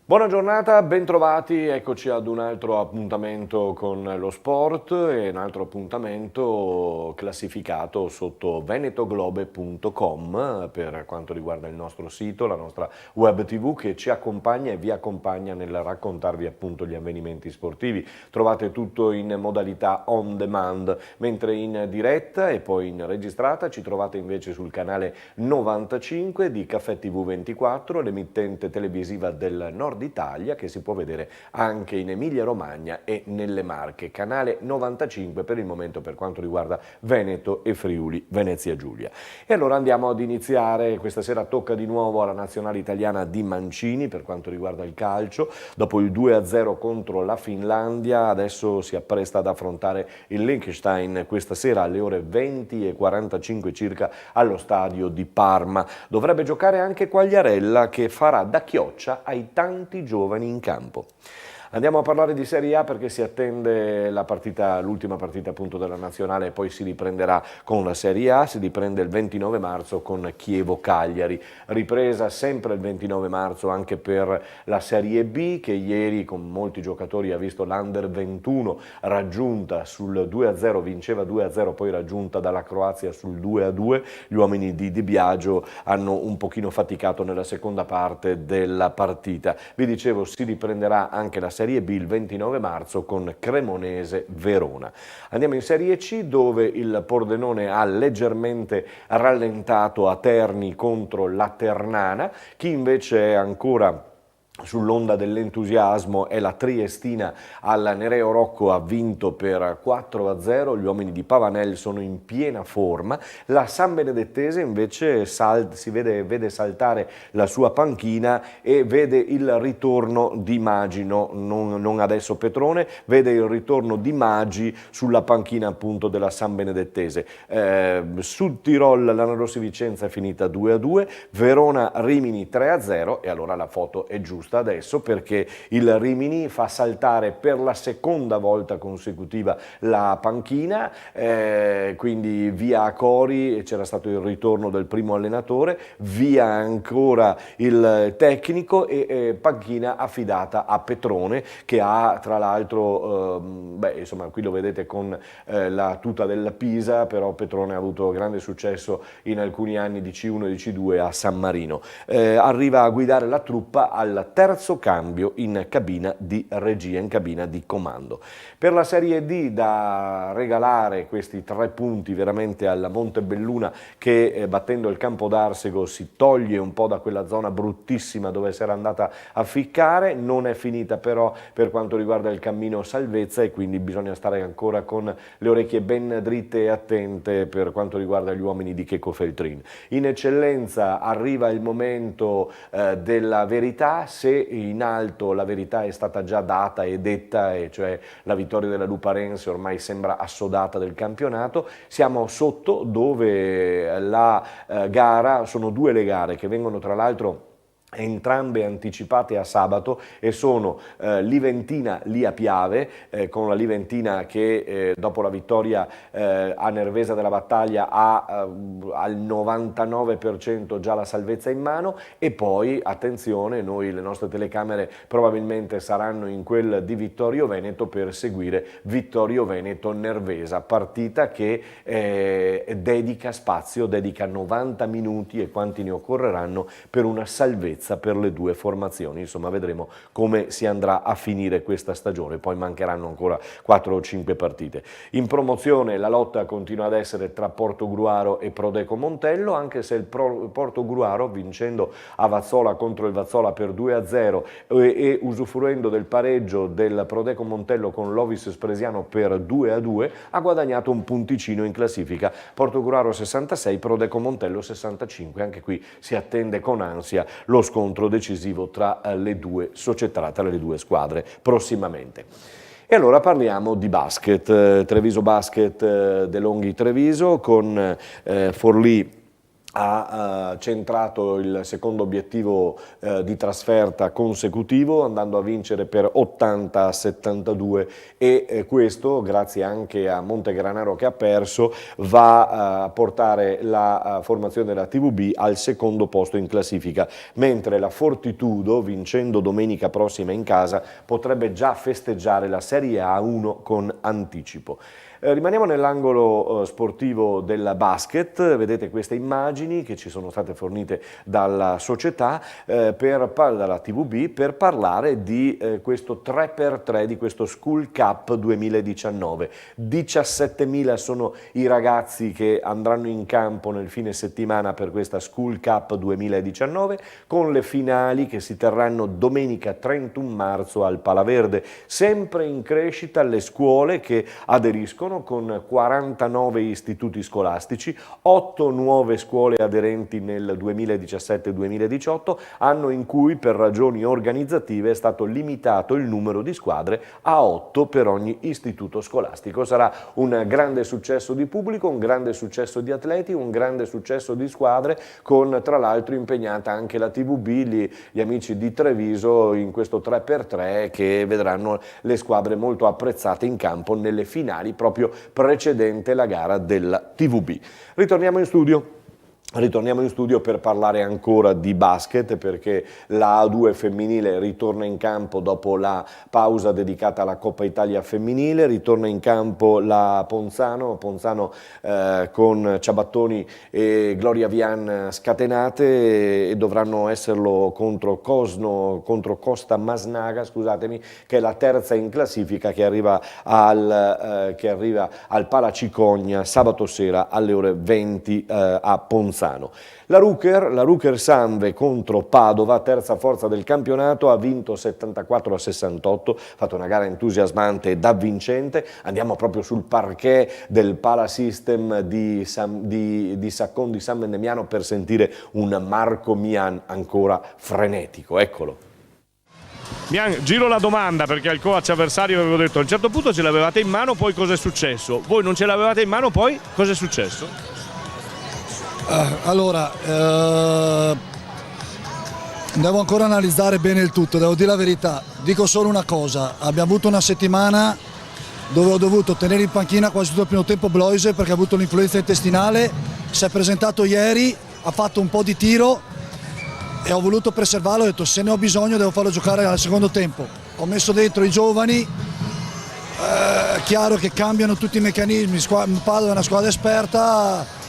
Buona giornata, bentrovati, eccoci ad un altro appuntamento con lo sport e un altro appuntamento classificato sotto venetoglobe.com per quanto riguarda il nostro sito, la nostra web tv che ci accompagna e vi accompagna nel raccontarvi appunto gli avvenimenti sportivi. Trovate tutto in modalità on demand, mentre in diretta e poi in registrata ci trovate invece sul canale 95 di Caffè TV 24, l'emittente televisiva del Nord Italia che si può vedere anche in Emilia-Romagna e nelle Marche. Canale 95 per il momento per quanto riguarda Veneto e Friuli Venezia Giulia. E allora andiamo ad iniziare, questa sera tocca di nuovo alla nazionale italiana di Mancini per quanto riguarda il calcio, dopo il 2-0 contro la Finlandia adesso si appresta ad affrontare il Liechtenstein questa sera alle ore 20:45 circa allo stadio di Parma. Dovrebbe giocare anche Quagliarella che farà da chioccia ai tanti giovani in campo. Andiamo a parlare di Serie A perché si attende l'ultima partita appunto della nazionale e poi si riprenderà con la Serie A, si riprende il 29 marzo con Chievo-Cagliari, ripresa sempre il 29 marzo anche per la Serie B che ieri con molti giocatori ha visto l'Under 21 raggiunta sul 2-0, vinceva 2-0 poi raggiunta dalla Croazia sul 2-2, gli uomini di Di Biagio hanno un pochino faticato nella seconda parte della partita. Vi dicevo si riprenderà anche la Serie B il 29 marzo con Cremonese-Verona. Andiamo in Serie C dove il Pordenone ha leggermente rallentato a Terni contro la Ternana, chi invece è ancora sull'onda dell'entusiasmo è la Triestina al Nereo Rocco, ha vinto per 4-0, gli uomini di Pavanel sono in piena forma, la San Benedettese invece vede saltare la sua panchina e vede il ritorno di Maggi, non adesso Petrone, vede il ritorno di Maggi sulla panchina appunto della San Benedettese. Sud Tirol l'Anna Rossi Vicenza è finita 2-2, Verona Rimini 3-0 e allora la foto è giusta adesso perché il Rimini fa saltare per la seconda volta consecutiva la panchina, quindi via Acori, c'era stato il ritorno del primo allenatore, via ancora il tecnico e panchina affidata a Petrone che ha tra l'altro, insomma qui lo vedete con la tuta del Pisa, però Petrone ha avuto grande successo in alcuni anni di C1 e di C2 a San Marino. Arriva a guidare la truppa al terzo cambio in cabina di regia, in cabina di comando. Per la Serie D da regalare questi 3 punti veramente alla Montebelluna che battendo il Campo d'Arsego si toglie un po' da quella zona bruttissima dove si era andata a ficcare, non è finita però per quanto riguarda il cammino salvezza e quindi bisogna stare ancora con le orecchie ben dritte e attente per quanto riguarda gli uomini di Checo Feltrin. In eccellenza arriva il momento della verità, se in alto la verità è stata già data e detta, e cioè la vittoria della Luparense ormai sembra assodata del campionato, siamo sotto dove la gara, sono 2 le gare che vengono tra l'altro entrambe anticipate a sabato e sono Liventina Lia Piave, con la Liventina che dopo la vittoria a Nervesa della Battaglia ha al 99% già la salvezza in mano e poi attenzione, le nostre telecamere probabilmente saranno in quel di Vittorio Veneto per seguire Vittorio Veneto Nervesa, partita che dedica 90 minuti e quanti ne occorreranno per una salvezza per le 2 formazioni, insomma vedremo come si andrà a finire questa stagione, poi mancheranno ancora 4 o 5 partite. In promozione la lotta continua ad essere tra Portogruaro e Prodeco Montello, anche se il Portogruaro vincendo a Vazzola contro il Vazzola per 2-0 e usufruendo del pareggio del Prodeco Montello con l'Ovis Spresiano per 2-2 ha guadagnato un punticino in classifica, Portogruaro 66, Prodeco Montello 65, anche qui si attende con ansia lo scontro decisivo tra le 2 società, tra le 2 squadre prossimamente. E allora parliamo di basket, Treviso Basket De Longhi Treviso con Forlì ha centrato il secondo obiettivo di trasferta consecutivo, andando a vincere per 80-72, e questo, grazie anche a Montegranaro che ha perso, va a portare la formazione della TVB al secondo posto in classifica, mentre la Fortitudo, vincendo domenica prossima in casa, potrebbe già festeggiare la Serie A1 con anticipo. Rimaniamo nell'angolo sportivo del basket. Vedete queste immagini che ci sono state fornite dalla società, dalla TVB, per parlare di questo 3x3, di questo School Cup 2019. 17.000 sono i ragazzi che andranno in campo nel fine settimana per questa School Cup 2019, con le finali che si terranno domenica 31 marzo al Palaverde. Sempre in crescita le scuole che aderiscono, con 49 istituti scolastici, 8 nuove scuole aderenti nel 2017-2018, anno in cui per ragioni organizzative è stato limitato il numero di squadre a 8 per ogni istituto scolastico. Sarà un grande successo di pubblico, un grande successo di atleti, un grande successo di squadre, con tra l'altro impegnata anche la TVB, gli amici di Treviso, in questo 3x3 che vedranno le squadre molto apprezzate in campo nelle finali proprio precedente la gara della TVB. Ritorniamo in studio per parlare ancora di basket, perché la A2 femminile ritorna in campo dopo la pausa dedicata alla Coppa Italia femminile. Ritorna in campo la Ponzano con Ciabattoni e Gloria Vian scatenate, e dovranno esserlo contro Costa Masnaga, scusatemi, che è la terza in classifica, che arriva al Palacicogna sabato sera alle ore 20 a Ponzano. La Ruker Sanve contro Padova, terza forza del campionato, ha vinto 74-68, ha fatto una gara entusiasmante ed avvincente. Andiamo proprio sul parquet del Palasystem di Saccon di San Vendemiano per sentire un Marco Mian ancora frenetico, eccolo. Mian, giro la domanda, perché al coach avversario avevo detto a un certo punto ce l'avevate in mano, poi cosa è successo? Voi non ce l'avevate in mano, poi cosa è successo? Allora, devo ancora analizzare bene il tutto, devo dire la verità. Dico solo una cosa: abbiamo avuto una settimana dove ho dovuto tenere in panchina quasi tutto il primo tempo Bloise, perché ha avuto l'influenza intestinale. Si è presentato ieri, ha fatto un po' di tiro e ho voluto preservarlo. Ho detto, se ne ho bisogno devo farlo giocare al secondo tempo. Ho messo dentro i giovani, chiaro che cambiano tutti i meccanismi. Padova è una squadra esperta.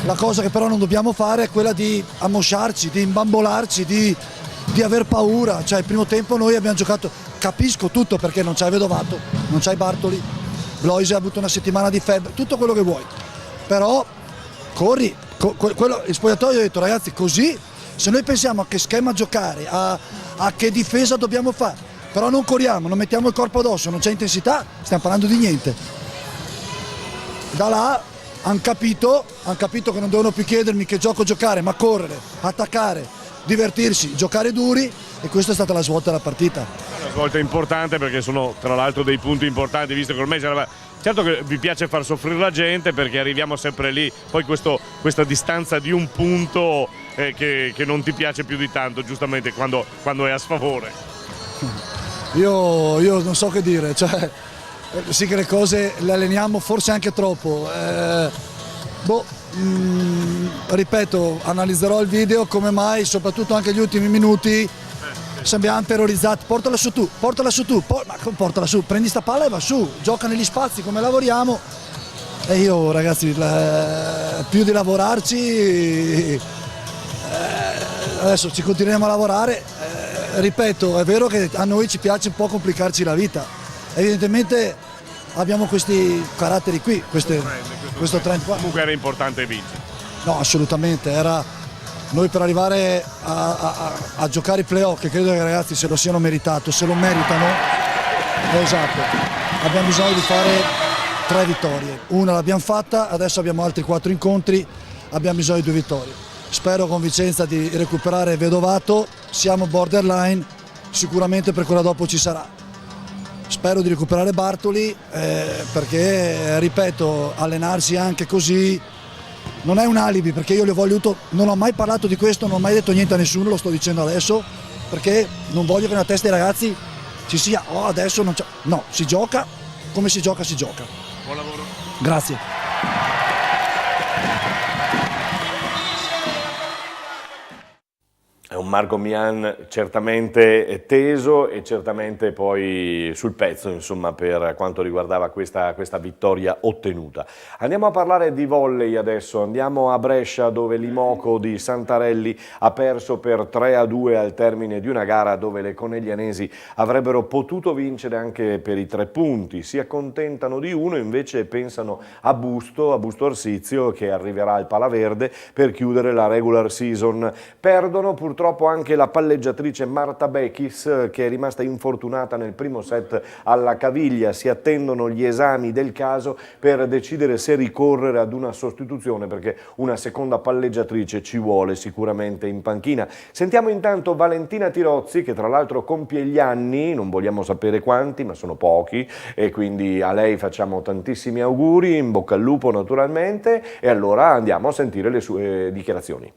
La cosa che però non dobbiamo fare è quella di ammosciarci, di imbambolarci, di aver paura. Cioè, il primo tempo noi abbiamo giocato, capisco tutto, perché non c'hai Vedovato, non c'hai Bartoli, Bloise ha avuto una settimana di febbre, tutto quello che vuoi, però corri, il spogliatoio ha detto, ragazzi, così, se noi pensiamo a che schema giocare, a che difesa dobbiamo fare, però non corriamo, non mettiamo il corpo addosso, non c'è intensità, stiamo parlando di niente. Da là hanno capito che non devono più chiedermi che gioco giocare, ma correre, attaccare, divertirsi, giocare duri, e questa è stata la svolta della partita. Una svolta importante, perché sono tra l'altro dei punti importanti, visto che ormai certo che vi piace far soffrire la gente, perché arriviamo sempre lì, poi questa distanza di un punto che non ti piace più di tanto, giustamente, quando è a sfavore. Io non so che dire, cioè, sì che le cose le alleniamo forse anche troppo. Ripeto, analizzerò il video, come mai, soprattutto anche gli ultimi minuti, sembriamo terrorizzati. Portala su tu, portala su, prendi sta palla e va su, gioca negli spazi come lavoriamo. E io, ragazzi, più di lavorarci, adesso ci continueremo a lavorare. Ripeto, è vero che a noi ci piace un po' complicarci la vita, evidentemente abbiamo questi caratteri qui, questo trend qua. Comunque era importante vincere. No, assolutamente, noi per arrivare a giocare i playoff, che credo che i ragazzi se lo siano meritato, se lo meritano, esatto, abbiamo bisogno di fare 3 vittorie, una l'abbiamo fatta, adesso abbiamo altri 4 incontri, abbiamo bisogno di 2 vittorie. Spero con Vicenza di recuperare Vedovato, siamo borderline, sicuramente per quella dopo ci sarà. Spero di recuperare Bartoli, perché, ripeto, allenarsi anche così non è un alibi, perché io le ho voluto, non ho mai parlato di questo, non ho mai detto niente a nessuno, lo sto dicendo adesso, perché non voglio che nella testa dei ragazzi ci sia, adesso non c'è, no, si gioca, come si gioca, si gioca. Buon lavoro. Grazie. È un Marco Mian certamente teso e certamente poi sul pezzo, insomma, per quanto riguardava questa vittoria ottenuta. Andiamo a parlare di volley adesso, andiamo a Brescia dove l'Imoco di Santarelli ha perso per 3-2 al termine di una gara dove le coneglianesi avrebbero potuto vincere anche per i 3 punti. Si accontentano di uno, invece pensano a Busto Arsizio, che arriverà al Palaverde per chiudere la regular season. Perdono purtroppo anche la palleggiatrice Marta Bechis, che è rimasta infortunata nel primo set alla caviglia. Si attendono gli esami del caso per decidere se ricorrere ad una sostituzione, perché una seconda palleggiatrice ci vuole sicuramente in panchina. Sentiamo intanto Valentina Tirozzi, che tra l'altro compie gli anni, non vogliamo sapere quanti, ma sono pochi, e quindi a lei facciamo tantissimi auguri, in bocca al lupo naturalmente, e allora andiamo a sentire le sue dichiarazioni.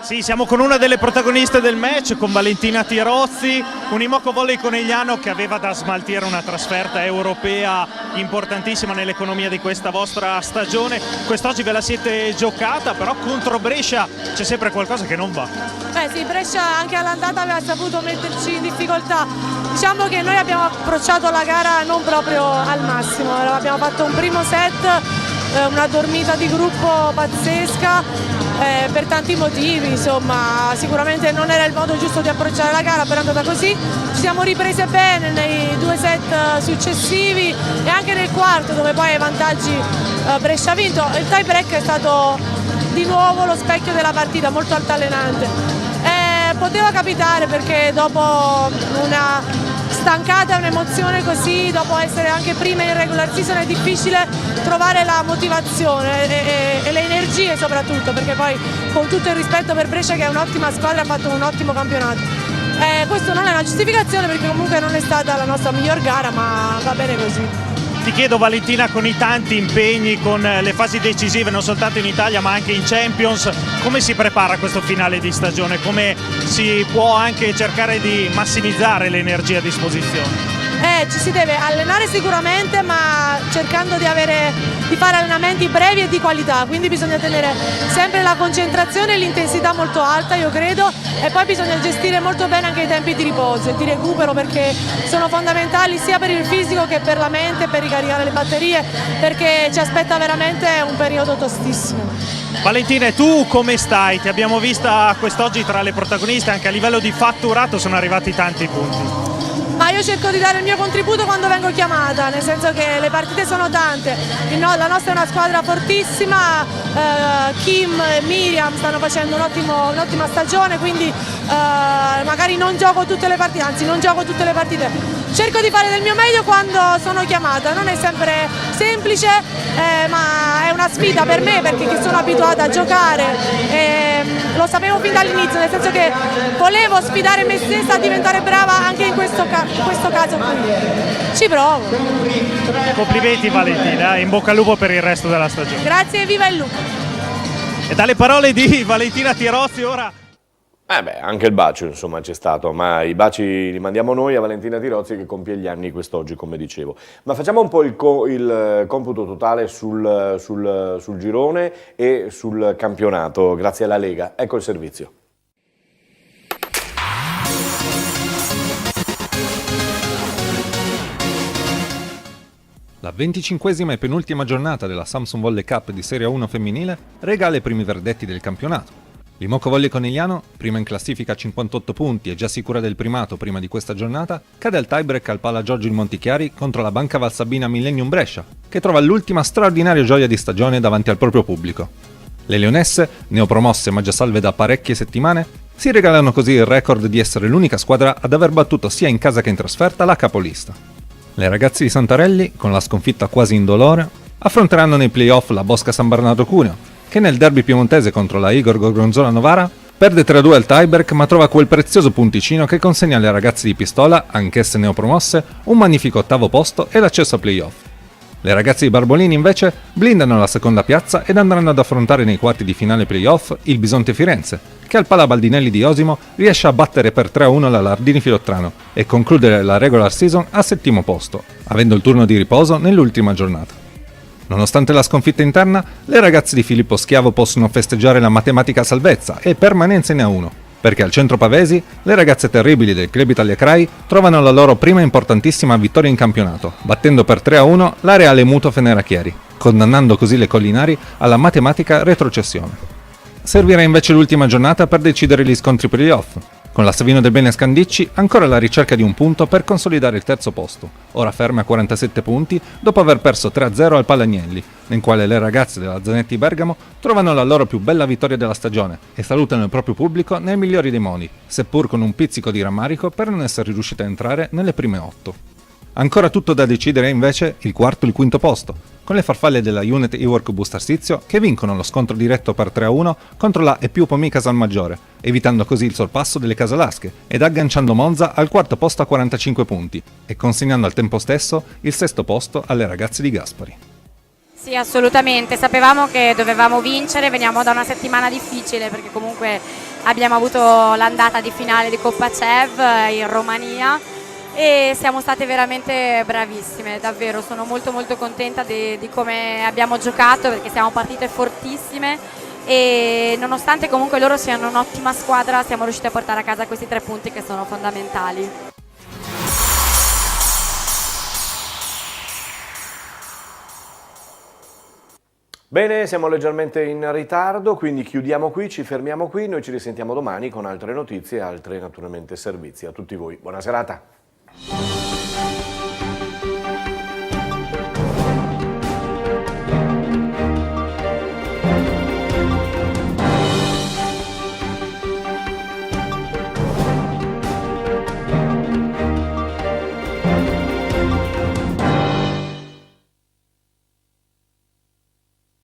Sì, siamo con una delle protagoniste del match, con Valentina Tirozzi, un Imoco Volley Conegliano che aveva da smaltire una trasferta europea importantissima nell'economia di questa vostra stagione. Quest'oggi ve la siete giocata, però contro Brescia c'è sempre qualcosa che non va. Sì, Brescia anche all'andata aveva saputo metterci in difficoltà. Diciamo che noi abbiamo approcciato la gara non proprio al massimo, abbiamo fatto un primo set, una dormita di gruppo pazzesca. Per tanti motivi, insomma, sicuramente non era il modo giusto di approcciare la gara, però è andata così. Ci siamo riprese bene nei 2 set successivi e anche nel quarto, dove poi ai vantaggi Brescia ha vinto. Il tie break è stato di nuovo lo specchio della partita, molto altalenante. Poteva capitare, perché dopo una stancata e un'emozione così, dopo essere anche prima in regular season, è difficile trovare la motivazione e le energie soprattutto, perché poi, con tutto il rispetto per Brescia, che è un'ottima squadra, ha fatto un ottimo campionato. Questo non è una giustificazione, perché comunque non è stata la nostra miglior gara, ma va bene così. Ti chiedo, Valentina, con i tanti impegni, con le fasi decisive non soltanto in Italia ma anche in Champions, come si prepara questo finale di stagione? Come si può anche cercare di massimizzare l'energia a disposizione? Ci si deve allenare sicuramente, ma cercando di fare allenamenti brevi e di qualità, quindi bisogna tenere sempre la concentrazione e l'intensità molto alta, io credo, e poi bisogna gestire molto bene anche i tempi di riposo e di recupero, perché sono fondamentali sia per il fisico che per la mente, per ricaricare le batterie, perché ci aspetta veramente un periodo tostissimo. Valentina, e tu come stai? Ti abbiamo vista quest'oggi tra le protagoniste, anche a livello di fatturato sono arrivati tanti punti. Ma io cerco di dare il mio contributo quando vengo chiamata, nel senso che le partite sono tante, la nostra è una squadra fortissima, Kim e Miriam stanno facendo un'ottima stagione, quindi magari non gioco tutte le partite, anzi non gioco tutte le partite, cerco di fare del mio meglio quando sono chiamata, non è sempre semplice, ma è una sfida per me, perché sono abituata a giocare, lo sapevo fin dall'inizio, nel senso che volevo sfidare me stessa a diventare brava anche in questo caso qui. Ci provo. Complimenti Valentina, in bocca al lupo per il resto della stagione. Grazie, viva il lupo. E dalle parole di Valentina Tirozzi ora... Anche il bacio insomma c'è stato, ma i baci li mandiamo noi a Valentina Tirozzi, che compie gli anni quest'oggi, come dicevo. Ma facciamo un po' il computo totale sul girone e sul campionato, grazie alla Lega. Ecco il servizio. La 25esima e penultima giornata della Samsung Volley Cup di Serie 1 femminile regala i primi verdetti del campionato. L'Imoco Volley Conegliano, prima in classifica a 58 punti e già sicura del primato prima di questa giornata, cade al tiebreak al Pala Giorgio in Montichiari contro la Banca Valsabina Millennium Brescia, che trova l'ultima straordinaria gioia di stagione davanti al proprio pubblico. Le leonesse, neopromosse ma già salve da parecchie settimane, si regalano così il record di essere l'unica squadra ad aver battuto sia in casa che in trasferta la capolista. Le ragazze di Santarelli, con la sconfitta quasi indolore, affronteranno nei playoff la Bosca San Bernardo Cuneo, che nel derby piemontese contro la Igor Gorgonzola Novara perde 3-2 al tiebreak, ma trova quel prezioso punticino che consegna alle ragazze di Pistola, anch'esse neopromosse, un magnifico 8° posto e l'accesso a playoff. Le ragazze di Barbolini invece blindano la seconda piazza ed andranno ad affrontare nei quarti di finale playoff il Bisonte Firenze, che al Pala Baldinelli di Osimo riesce a battere per 3-1 la Lardini Filottrano e concludere la regular season al 7° posto, avendo il turno di riposo nell'ultima giornata. Nonostante la sconfitta interna, le ragazze di Filippo Schiavo possono festeggiare la matematica salvezza e permanenza in A1, perché al centro Pavesi le ragazze terribili del Club Italia Crai trovano la loro prima importantissima vittoria in campionato, battendo per 3-1 la Reale Muto Fenerachieri, condannando così le collinari alla matematica retrocessione. Servirà invece l'ultima giornata per decidere gli scontri playoff, con la Savino del Bene Scandicci ancora alla ricerca di un punto per consolidare il terzo posto, ora ferme a 47 punti dopo aver perso 3-0 al Palagnelli, nel quale le ragazze della Zanetti Bergamo trovano la loro più bella vittoria della stagione e salutano il proprio pubblico nel migliori dei modi, seppur con un pizzico di rammarico per non essere riuscite a entrare nelle prime 8. Ancora tutto da decidere invece il quarto e il quinto posto, con le farfalle della Unit Iwork Bustarsizio che vincono lo scontro diretto per 3-1 contro la Epiupomi Casalmaggiore, evitando così il sorpasso delle Casalasche ed agganciando Monza al quarto posto a 45 punti e consegnando al tempo stesso il sesto posto alle ragazze di Gaspari. Sì, assolutamente, sapevamo che dovevamo vincere, veniamo da una settimana difficile perché comunque abbiamo avuto l'andata di finale di Coppa CEV in Romania e siamo state veramente bravissime, davvero, sono molto contenta di come abbiamo giocato perché siamo partite fortissime e nonostante comunque loro siano un'ottima squadra siamo riusciti a portare a casa questi 3 punti che sono fondamentali. Bene, siamo leggermente in ritardo, quindi chiudiamo qui, ci fermiamo qui, noi ci risentiamo domani con altre notizie e altri naturalmente servizi. A tutti voi, buona serata.